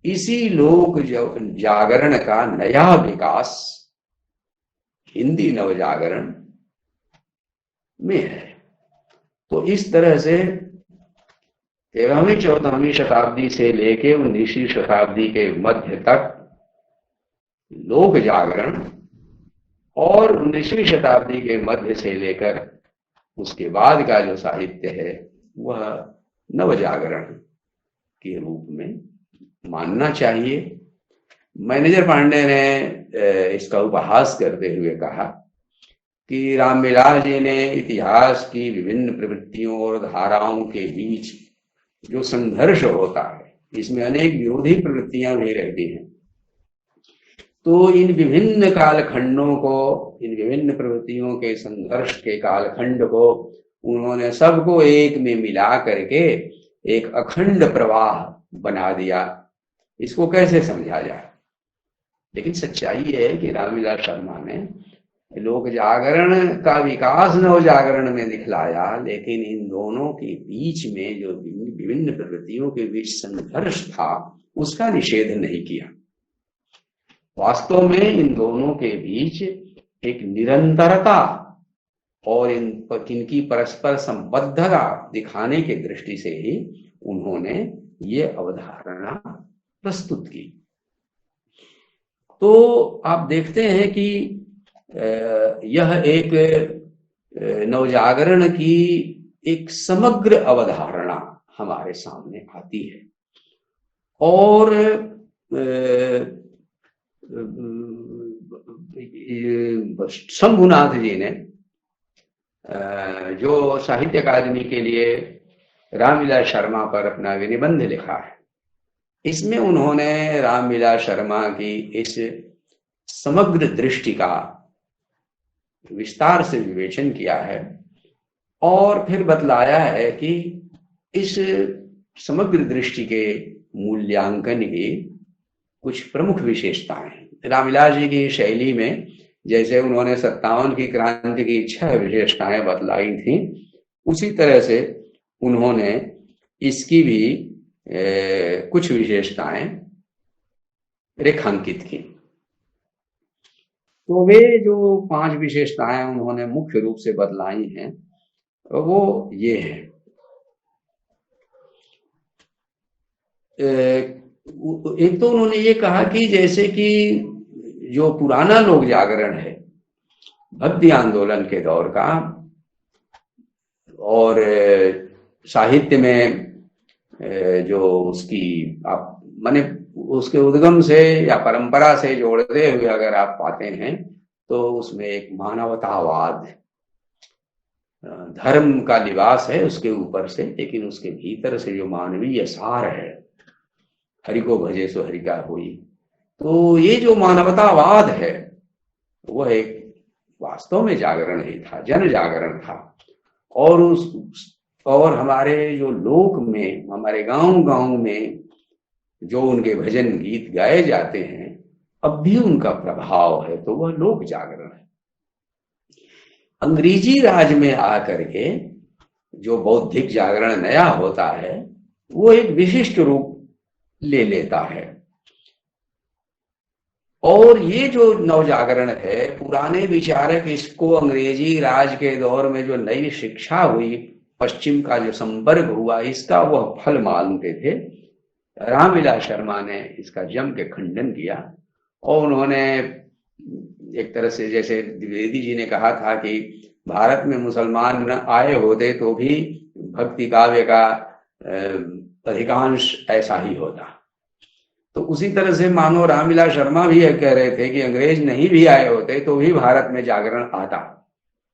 Speaker 1: इसी लोक जागरण का नया विकास हिंदी नवजागरण में है। तो इस तरह से 13वीं-14वीं शताब्दी से लेके 19वीं शताब्दी के मध्य तक लोक जागरण, और 19वीं शताब्दी के मध्य से लेकर उसके बाद का जो साहित्य है वह नवजागरण के रूप में मानना चाहिए। मैनेजर पांडे ने इसका उपहास करते हुए कहा कि रामविलास जी ने इतिहास की विभिन्न प्रवृत्तियों और धाराओं के बीच जो संघर्ष होता है, इसमें अनेक विरोधी प्रवृत्तियां भी रहती हैं, तो इन विभिन्न कालखंडों को, इन विभिन्न प्रवृत्तियों के संघर्ष के कालखंड को उन्होंने सबको एक में मिला करके एक अखंड प्रवाह बना दिया। इसको कैसे समझा जाए? लेकिन सच्चाई है कि रामविलास शर्मा ने लोक जागरण का विकास नव जागरण में दिखलाया, लेकिन इन दोनों के बीच में जो विभिन्न प्रवृत्तियों के बीच संघर्ष था उसका निषेध नहीं किया। वास्तव में इन दोनों के बीच एक निरंतरता और इनकी परस्पर संबद्धता दिखाने की दृष्टि से ही उन्होंने ये अवधारणा प्रस्तुत की। तो आप देखते हैं कि यह एक नवजागरण की एक समग्र अवधारणा हमारे सामने आती है, और शंभुनाथ जी ने जो साहित्य अकादमी के लिए रामविलास शर्मा पर अपना निबंध लिखा है, इसमें उन्होंने रामविलास शर्मा की इस समग्र दृष्टि का विस्तार से विवेचन किया है, और फिर बतलाया है कि इस समग्र दृष्टि के मूल्यांकन की कुछ प्रमुख विशेषताएं हैं। रामविलास जी की शैली में जैसे उन्होंने 57 की क्रांति की 6 विशेषताएं बतलाई थी, उसी तरह से उन्होंने इसकी भी कुछ विशेषताएं रेखांकित की। तो वे जो 5 विशेषताएं उन्होंने मुख्य रूप से बतलाई हैं वो ये है। एक तो उन्होंने ये कहा कि जैसे कि जो पुराना लोक जागरण है भक्ति आंदोलन के दौर का, और साहित्य में जो उसकी आप माने उसके उद्गम से या परंपरा से जोड़ते हुए अगर आप पाते हैं तो उसमें एक मानवतावाद, धर्म का लिबास है उसके ऊपर से, लेकिन उसके भीतर से जो मानवीय सार है, हरि को भजे सो हरि का होई, तो ये जो मानवतावाद है वह एक वास्तव में जागरण ही था, जन जागरण था। और हमारे जो लोक में, हमारे गांव में जो उनके भजन गीत गाए जाते हैं अब भी उनका प्रभाव है, तो वह लोक जागरण है। अंग्रेजी राज में आकर के जो बौद्धिक जागरण नया होता है वो एक विशिष्ट रूप ले लेता है। और ये जो नवजागरण है, पुराने विचारक इसको अंग्रेजी राज के दौर में जो नई शिक्षा हुई, पश्चिम का जो संपर्क हुआ, इसका वह फल मानते थे। रामविलास शर्मा ने इसका जम के खंडन किया और उन्होंने एक तरह से, जैसे द्विवेदी जी ने कहा था कि भारत में मुसलमान न आए होते तो भी भक्ति काव्य का अधिकांश ऐसा ही होता। तो उसी तरह से मानो रामविलास शर्मा भी यह कह रहे थे कि अंग्रेज नहीं भी आए होते तो भी भारत में जागरण आता,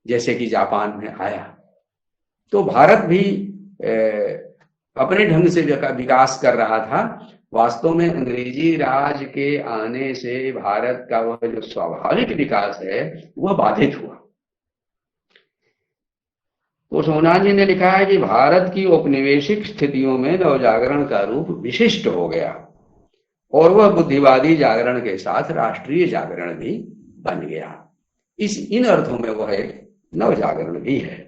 Speaker 1: जैसे कि जापान में आया। तो भारत भी अपने ढंग से विकास कर रहा था। वास्तव में अंग्रेजी राज के आने से भारत का वह जो स्वाभाविक विकास है वह बाधित हुआ। तो सोना जी ने लिखा है कि भारत की औपनिवेशिक स्थितियों में नवजागरण का रूप विशिष्ट हो गया और वह बुद्धिवादी जागरण के साथ राष्ट्रीय जागरण भी बन गया। इन अर्थों में वह एक नवजागरण भी है।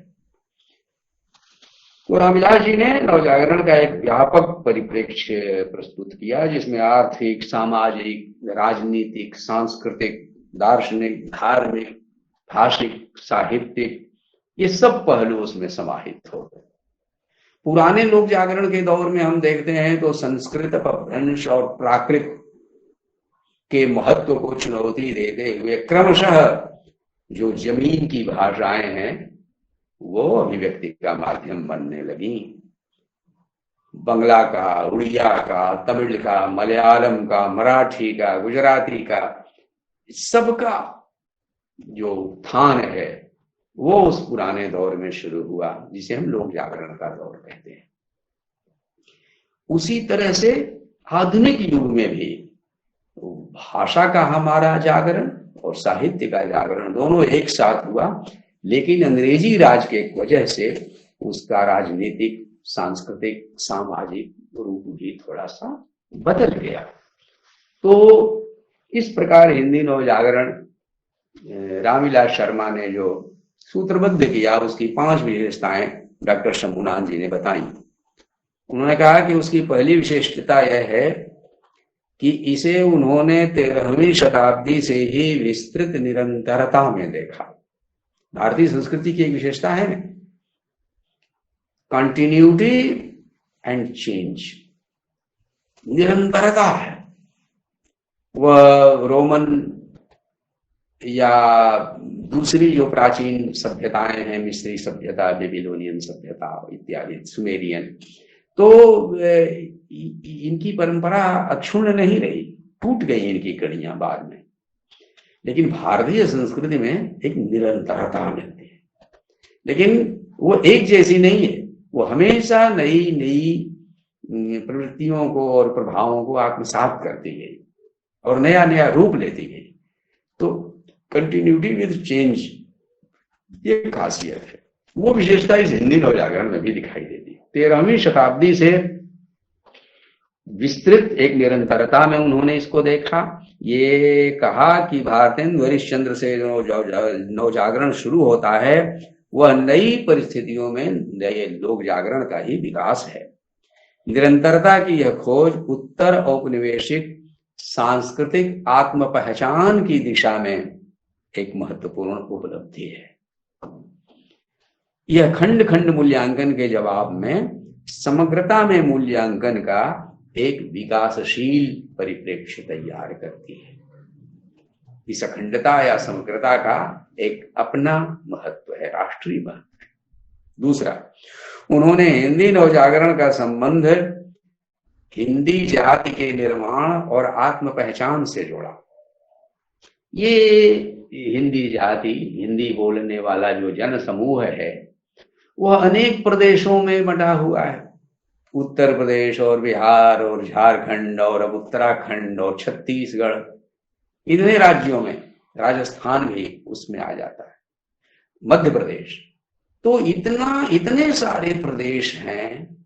Speaker 1: तो रामविलास जी ने नवजागरण का एक व्यापक परिप्रेक्ष्य प्रस्तुत किया, जिसमें आर्थिक, सामाजिक, राजनीतिक, सांस्कृतिक, दार्शनिक, धार्मिक, भाषिक, साहित्यिक, ये सब पहलू उसमें समाहित हो गए। पुराने लोक जागरण के दौर में हम देखते हैं तो संस्कृत, अपभ्रंश और प्राकृत के महत्व को चुनौती देते हुए क्रमशः जो जमीन की भाषाएं हैं वो अभिव्यक्ति का माध्यम बनने लगी। बंगला का, उड़िया का, तमिल का, मलयालम का, मराठी का, गुजराती का, सबका जो उत्थान है वो उस पुराने दौर में शुरू हुआ, जिसे हम लोक जागरण का दौर कहते हैं। उसी तरह से आधुनिक युग में भी भाषा का हमारा जागरण और साहित्य का जागरण दोनों एक साथ हुआ, लेकिन अंग्रेजी राज के वजह से उसका राजनीतिक, सांस्कृतिक, सामाजिक रूप भी थोड़ा सा बदल गया। तो इस प्रकार हिंदी नवजागरण रामविलास शर्मा ने जो सूत्रबद्ध किया, उसकी 5 विशेषताएं डॉक्टर शंभुनाथ जी ने बताई। उन्होंने कहा कि उसकी पहली विशेषता यह है कि इसे उन्होंने 13वीं शताब्दी से ही विस्तृत निरंतरता में देखा। भारतीय संस्कृति की एक विशेषता है कंटिन्यूटी एंड चेंज, निरंतरता है। वह रोमन या दूसरी जो प्राचीन सभ्यताएं हैं, मिस्री सभ्यता, बेबीलोनियन सभ्यता इत्यादि, सुमेरियन, तो इनकी परंपरा अक्षुण्ण नहीं रही, टूट गई इनकी कड़ियां बाद में। लेकिन भारतीय संस्कृति में एक निरंतरता मिलती है, लेकिन वो एक जैसी नहीं है। वो हमेशा नई नई प्रवृत्तियों को और प्रभावों को आत्मसात करती गई और नया नया रूप लेती गई। तो कंटिन्यूटी विद चेंज, ये खासियत है। वो विशेषता इस हिंदी नवजागरण में भी दिखाई देती है। 13वीं शताब्दी से विस्तृत एक निरंतरता में उन्होंने इसको देखा। ये कहा कि भारतेंदु हरिश्चंद्र से नवजागरण शुरू होता है, वह नई परिस्थितियों में नए लोक जागरण का ही विकास है। निरंतरता की यह खोज उत्तर औपनिवेशिक सांस्कृतिक आत्म पहचान की दिशा में एक महत्वपूर्ण उपलब्धि है। यह खंड खंड मूल्यांकन के जवाब में समग्रता में मूल्यांकन का एक विकासशील परिप्रेक्ष्य तैयार करती है। इस अखंडता या समग्रता का एक अपना महत्व है, राष्ट्रीय महत्व है। दूसरा, उन्होंने हिंदी नवजागरण का संबंध हिंदी जाति के निर्माण और आत्म पहचान से जोड़ा। ये हिंदी जाति, हिंदी बोलने वाला जो जन समूह है, वह अनेक प्रदेशों में बंटा हुआ है। उत्तर प्रदेश और बिहार और झारखंड और अब उत्तराखंड और छत्तीसगढ़, इतने राज्यों में, राजस्थान भी उसमें आ जाता है, मध्य प्रदेश। तो इतने सारे प्रदेश हैं,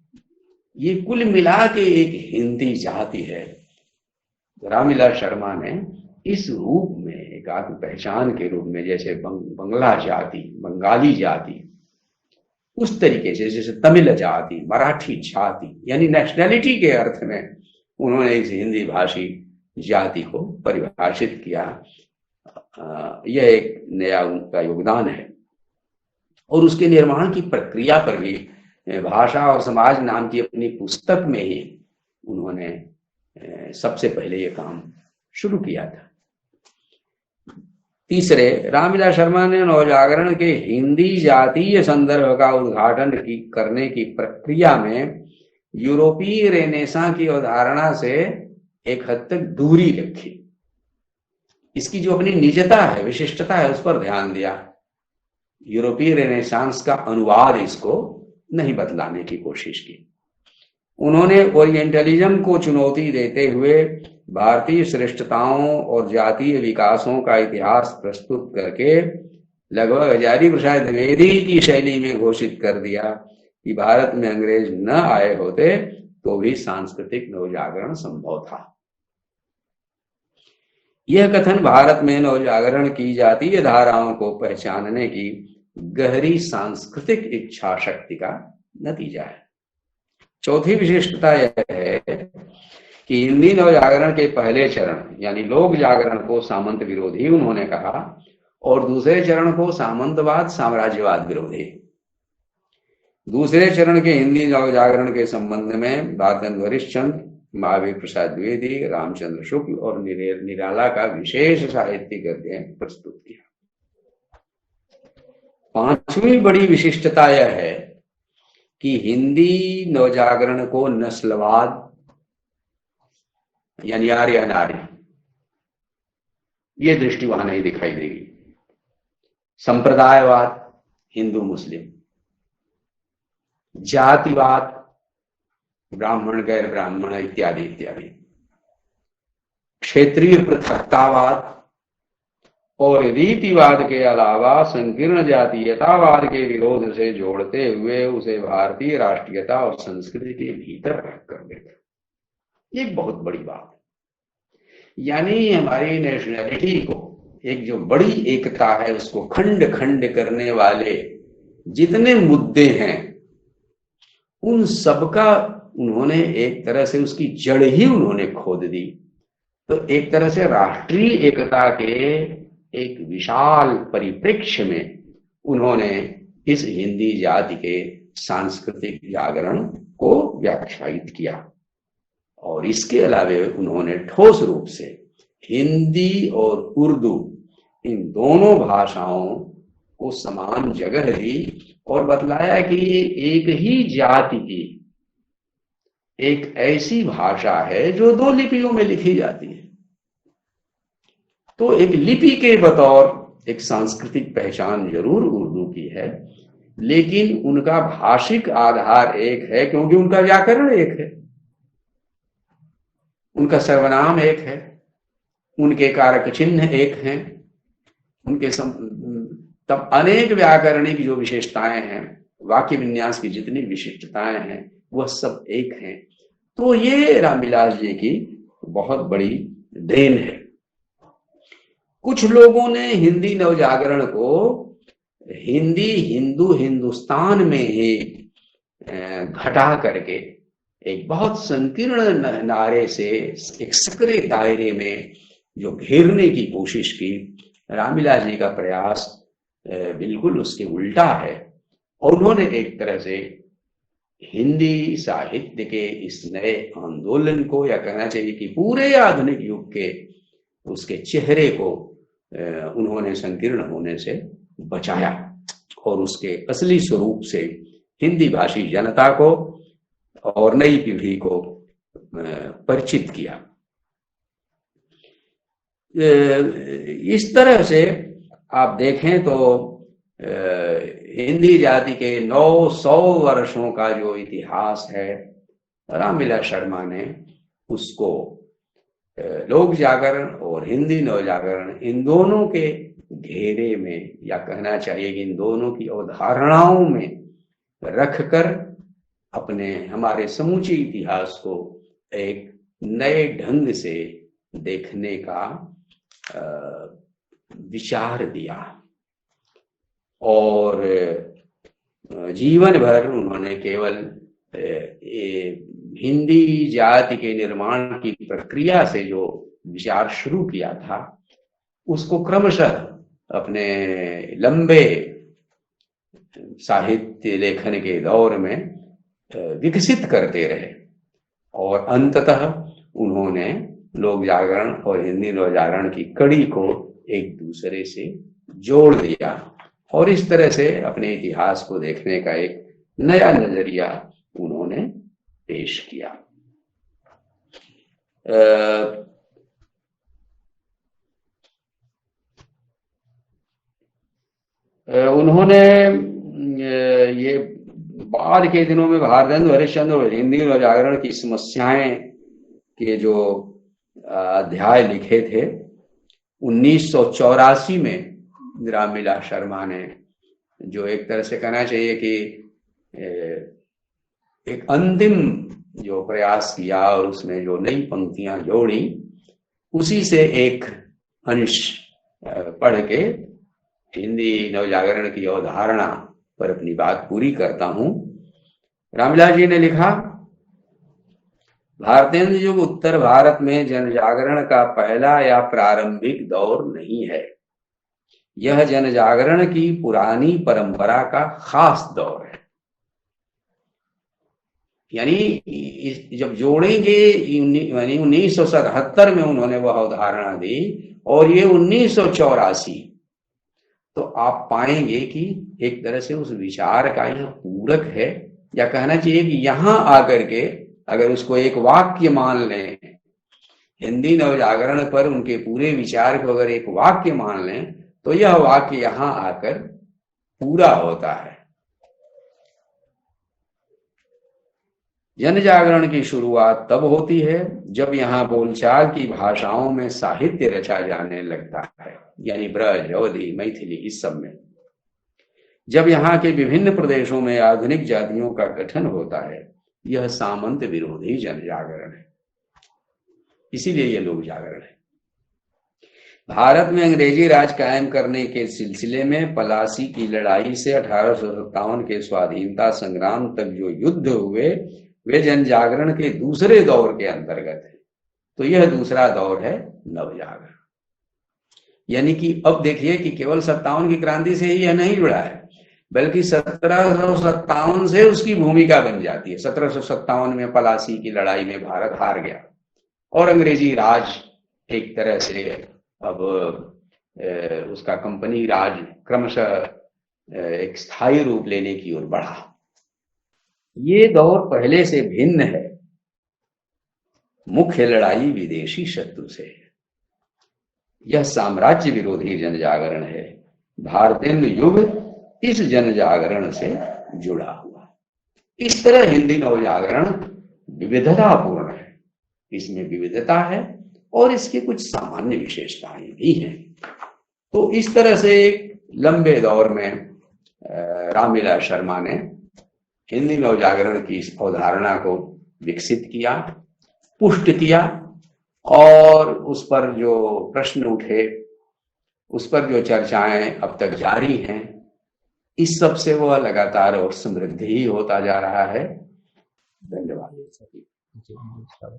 Speaker 1: ये कुल मिला के एक हिंदी जाति है। रामविलास शर्मा ने इस रूप में एक आत्म पहचान के रूप में, जैसे बंगला जाति, बंगाली जाति, उस तरीके से जैसे तमिल जाति, मराठी जाति, यानी नेशनैलिटी के अर्थ में उन्होंने इस हिंदी भाषी जाति को परिभाषित किया। यह एक नया उनका योगदान है। और उसके निर्माण की प्रक्रिया पर भी भाषा और समाज नाम की अपनी पुस्तक में ही उन्होंने सबसे पहले ये काम शुरू किया था। तीसरे, रामविलास शर्मा ने नवजागरण के हिंदी जातीय संदर्भ का उद्घाटन करने की प्रक्रिया में यूरोपीय रेनेसां की अवधारणा से एक हद तक दूरी रखी। इसकी जो अपनी निजता है, विशिष्टता है, उस पर ध्यान दिया। यूरोपीय रेनेसांस का अनुवाद इसको नहीं बतलाने की कोशिश की। उन्होंने ओरिएंटलिज्म को चुनौती देते हुए भारतीय श्रेष्ठताओं और जातीय विकासों का इतिहास प्रस्तुत करके लगभग हजारी प्रसाद द्विवेदी की शैली में घोषित कर दिया कि भारत में अंग्रेज न आए होते तो भी सांस्कृतिक नवजागरण संभव था। यह कथन भारत में नवजागरण की जातीय धाराओं को पहचानने की गहरी सांस्कृतिक इच्छा शक्ति का नतीजा है। चौथी विशिष्टता यह है कि हिंदी नवजागरण के पहले चरण यानी लोक जागरण को सामंत विरोधी उन्होंने कहा और दूसरे चरण को सामंतवाद साम्राज्यवाद विरोधी। दूसरे चरण के हिंदी नवजागरण के संबंध में भारतेंदु हरिश्चंद्र, महावीर प्रसाद द्विवेदी, रामचंद्र शुक्ल और निराला का विशेष साहित्यिक अध्ययन प्रस्तुत किया। पांचवी बड़ी विशिष्टता यह है कि हिंदी नवजागरण को नस्लवाद यानी आर्य नारी ये दृष्टि वहां नहीं दिखाई देगी। संप्रदायवाद, हिंदू मुस्लिम, जातिवाद, ब्राह्मण गैर ब्राह्मण इत्यादि इत्यादि, क्षेत्रीय पृथकतावाद और रीतिवाद के अलावा संकीर्ण जातीयतावाद के विरोध से जोड़ते हुए उसे भारतीय राष्ट्रीयता और संस्कृति के भीतर रखकर देखा। ये बहुत बड़ी बात है। यानी हमारी नेशनैलिटी को, एक जो बड़ी एकता है, उसको खंड खंड करने वाले जितने मुद्दे हैं उन सबका उन्होंने एक तरह से उसकी जड़ ही उन्होंने खोद दी। तो एक तरह से राष्ट्रीय एकता के एक विशाल परिप्रेक्ष्य में उन्होंने इस हिंदी जाति के सांस्कृतिक जागरण को व्याख्यायित किया और इसके अलावे उन्होंने ठोस रूप से हिंदी और उर्दू इन दोनों भाषाओं को समान जगह दी और बतलाया कि ये एक ही जाति की एक ऐसी भाषा है जो दो लिपियों में लिखी जाती है। तो एक लिपि के बतौर एक सांस्कृतिक पहचान जरूर उर्दू की है, लेकिन उनका भाषिक आधार एक है क्योंकि उनका व्याकरण एक है, उनका सर्वनाम एक है, उनके कारक चिन्ह एक हैं, उनके तब अनेक व्याकरणिक जो विशेषताएं हैं, वाक्य विन्यास की जितनी विशिष्टताएं हैं, वह सब एक हैं। तो ये रामविलास जी की बहुत बड़ी देन है। कुछ लोगों ने हिंदी नवजागरण को हिंदी हिंदू हिंदुस्तान में ही घटा करके एक बहुत संकीर्ण नारे से एक सकरे दायरे में जो घेरने की कोशिश की। रामविलास जी का प्रयास बिल्कुल उसके उल्टा है और उन्होंने एक तरह से हिंदी साहित्य के इस नए आंदोलन को, या कहना चाहिए कि पूरे आधुनिक युग के उसके चेहरे को उन्होंने संकीर्ण होने से बचाया और उसके असली स्वरूप से हिंदी भाषी जनता को और नई पीढ़ी को परिचित किया। इस तरह से आप देखें तो हिंदी जाति के 900 वर्षों का जो इतिहास है, रामविलास शर्मा ने उसको लोक जागरण और हिंदी नवजागरण इन दोनों के घेरे में, या कहना चाहिए कि इन दोनों की अवधारणाओं में रखकर अपने हमारे समूचे इतिहास को एक नए ढंग से देखने का विचार दिया और जीवन भर उन्होंने केवल हिंदी जाति के निर्माण की प्रक्रिया से जो विचार शुरू किया था उसको क्रमशः अपने लंबे साहित्य लेखन के दौर में विकसित करते रहे और अंततः उन्होंने लोक जागरण और हिंदी लोक जागरण की कड़ी को एक दूसरे से जोड़ दिया और इस तरह से अपने इतिहास को देखने का एक नया नजरिया उन्होंने पेश किया। उन्होंने ये बाद के दिनों में भारतेंदु हरिश्चंद्र और हिंदी लोक जागरण की समस्याएं के जो अध्याय लिखे थे 1984 में रामविलास शर्मा ने, जो एक तरह से कहना चाहिए कि एक अंतिम जो प्रयास किया और उसमें जो नई पंक्तियां जोड़ी, उसी से एक अंश पढ़ के हिंदी नवजागरण की अवधारणा पर अपनी बात पूरी करता हूं। रामविलास जी ने लिखा, भारतेंदु युग उत्तर भारत में जनजागरण का पहला या प्रारंभिक दौर नहीं है। यह जनजागरण की पुरानी परंपरा का खास दौर है। यानी जब जोड़ेंगे 1977 में उन्होंने वह अवधारणा दी और ये 1984, तो आप पाएंगे कि एक तरह से उस विचार का यह पूरक है, या कहना चाहिए कि यहां आकर के अगर उसको एक वाक्य मान लें, हिंदी नवजागरण पर उनके पूरे विचार को अगर एक वाक्य मान लें, तो यह वाक्य यहां आकर पूरा होता है। जन जागरण की शुरुआत तब होती है जब यहाँ बोलचाल की भाषाओं में साहित्य रचा जाने लगता है, यानी ब्रज, अवधी, मैथिली, इस सब में। जब यहाँ के विभिन्न प्रदेशों में आधुनिक जातियों का गठन होता है, यह सामंत विरोधी जन जागरण है, इसीलिए यह लोक जागरण है। भारत में अंग्रेजी राज कायम करने के सिलसिले में पलासी की लड़ाई से 1857 के स्वाधीनता संग्राम तक जो युद्ध हुए, वे जन जागरण के दूसरे दौर के अंतर्गत है। तो यह दूसरा दौर है नवजागरण। यानी कि अब देखिए कि केवल 57 की क्रांति से ही यह नहीं जुड़ा है, बल्कि 1757 से उसकी भूमिका बन जाती है। 1757 में पलासी की लड़ाई में भारत हार गया और अंग्रेजी राज एक तरह से अब उसका कंपनी राज क्रमशः एक स्थायी रूप लेने की ओर बढ़ा। ये दौर पहले से भिन्न है। मुख्य लड़ाई विदेशी शत्रु से है। यह साम्राज्य विरोधी जनजागरण है। भारतेंदु युग इस जनजागरण से जुड़ा हुआ। इस तरह हिंदी नवजागरण विविधतापूर्ण है। इसमें विविधता है और इसके कुछ सामान्य विशेषताएं भी हैं। तो इस तरह से एक लंबे दौर में रामविलास शर्मा ने हिंदी नवजागरण की इस अवधारणा को विकसित किया, पुष्ट किया, और उस पर जो प्रश्न उठे, उस पर जो चर्चाएं अब तक जारी हैं, इस सब से वह लगातार और समृद्ध ही होता जा रहा है। धन्यवाद।